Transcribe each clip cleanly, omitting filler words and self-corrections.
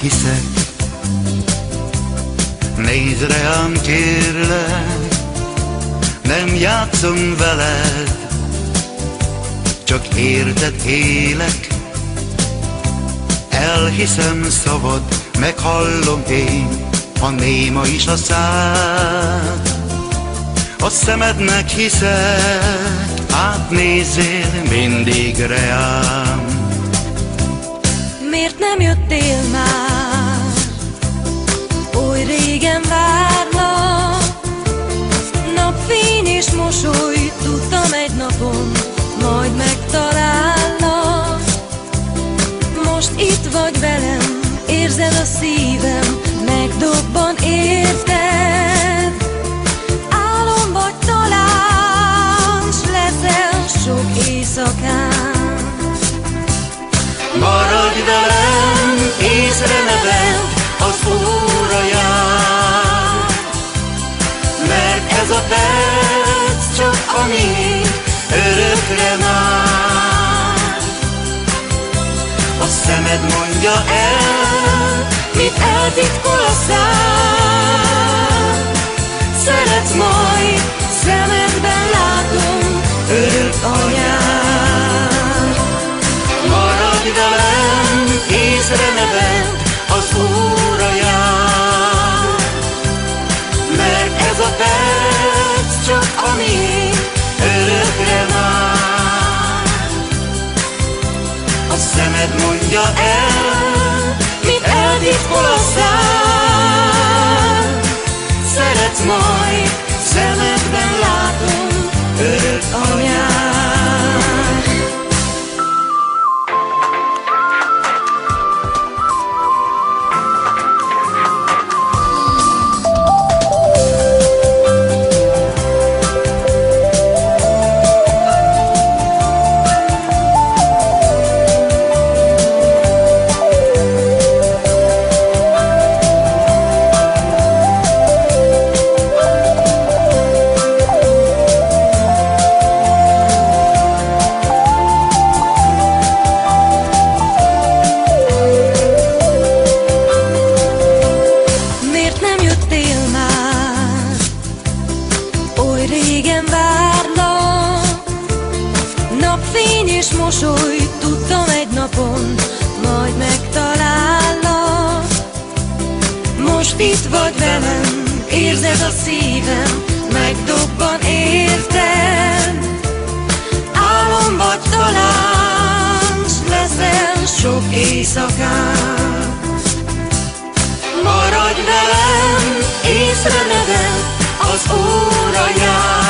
hiszek. Nézd rám, kérlek, nem játszom veled, csak érted élek. Elhiszem szavad, meghallom én, ha néma is a szád. A szemednek hiszek, átnézzél mindig rám. Miért nem jöttél már? Oly régen várlak. Napfény és mosoly, tudtam egy napon majd megtalállak. Most itt vagy velem, érzed a szívem, megdobban érted. Álom vagy talán, s leszel sok éjszakán. Maradj velem, észre ne vedd, az óra jár. Mert ez a perc csak a miénk, örökre már. A szemed mondja el, mit eltitkol a szám. Szeretsz majd, szemedben látom, örök anyád. Maradj velem, észre ne vedd, az óra jár. Mert ez a perc csak a miénk, örökre már. A szemed mondja el, mit eltitkol a szám. Szeretsz majd, szemedben látom, örök anyád. Mosoly, tudtam egy napon majd megtalállak. Most itt vagy velem, érzed a szívem, megdobban érted. Álom vagy talán, s leszel sok éjszakán. Maradj velem, észre ne vedd, az óra jár.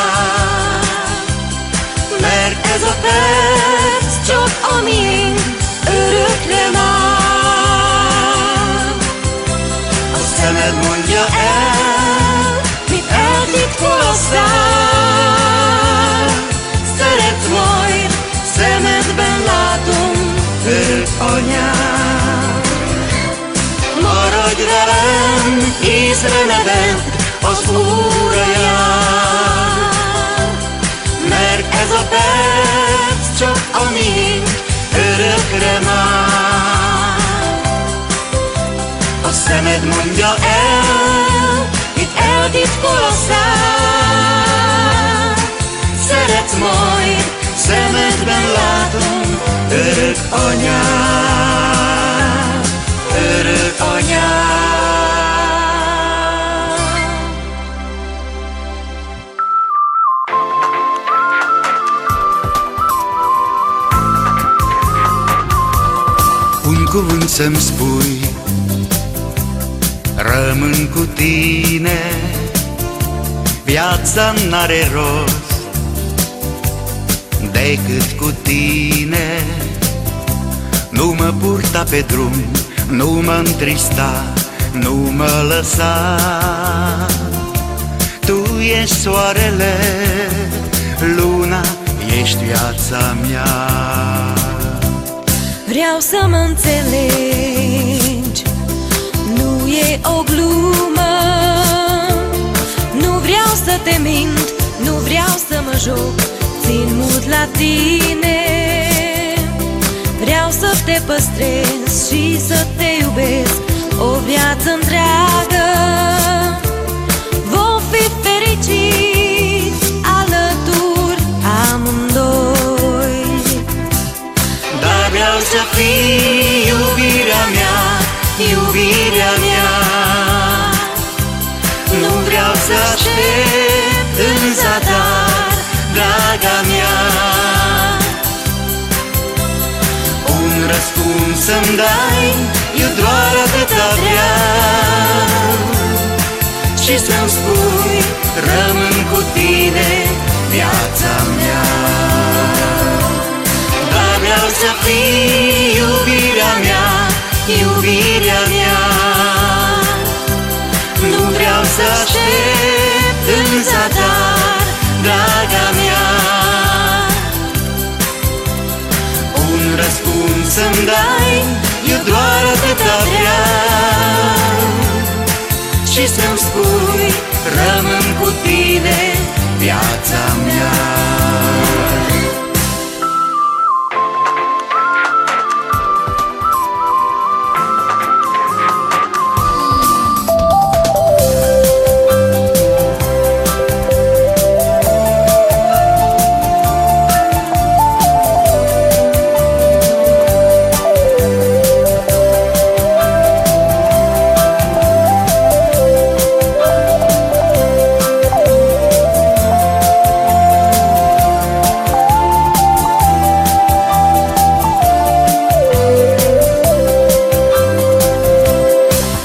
Mert ez a perc csak a miénk, örökre már. A szemed mondja el, mit eltitkol a szám. Szeretsz majd, szemedben látom, örök anyád. Maradj velem, észre ne vedd, az óra jár. Mert ez a perc csak a miénk, örökre már. A szemed mondja el, mit eltitkol a szám. Szeretsz majd, szemedben látom, örök anyád, örök anyád. Un cuvânt să-mi spui, rămân cu tine. Viața n-are rost decât cu tine. Nu mă purta pe drum, nu mă întrista, nu mă lăsa. Tu ești soarele, luna, ești viața mea. Vreau să mă înțelegi, nu e o glumă. Nu vreau să te mint, nu vreau să mă joc, țin mult la tine. Vreau să te păstrez și să te iubesc o viață întreagă. Vom fi fericiți alături amândoi. Dar vreau să fii iubirea mea, iubirea mea. Nu vreau să aștept în zadar, draga mea. Un răspuns să-mi dai, eu doar atâta vreau. Și să-mi spui, rămân cu tine viața mea. Dar vreau să fii iubirea mea, iubirea mea. Nu vreau să aștept în zadar, draga mea. Un răspuns să-mi dai, eu doar atâta vreau. Și să-mi spui, rămân cu tine viața mea.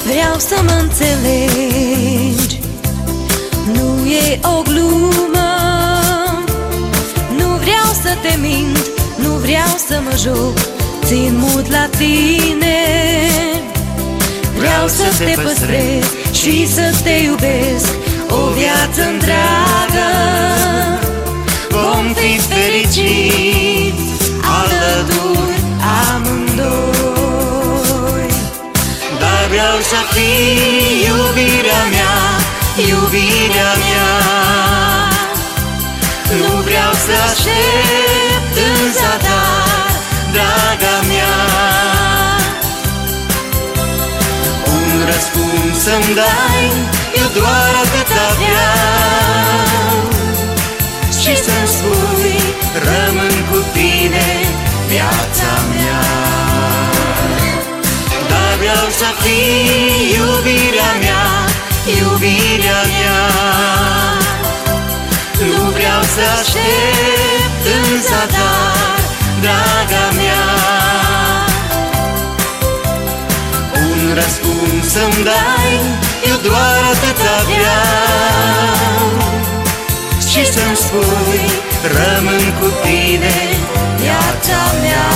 Vreau să mă înțelegi, nu e o glumă. Nu vreau să te mint, nu vreau să mă joc, țin mult la tine. Vreau să te păstrez și să te iubesc o viață întreagă. Vom fi fericiți alături amândoi. Dar vreau să fii iubirea mea, iubirea mea. Nu vreau să aștept în zadar, draga mea. Un răspuns să-mi dai, eu doar atâta vreau. Și să-mi spui, rămân cu tine viața mea. Dar vreau să fii iubirea mea, iubirea mea. Nu vreau să aștept în zadar, draga mea. Un răspuns să-mi dai, eu doar atâta vreau. Și să-mi spui, rămân cu tine viața mea.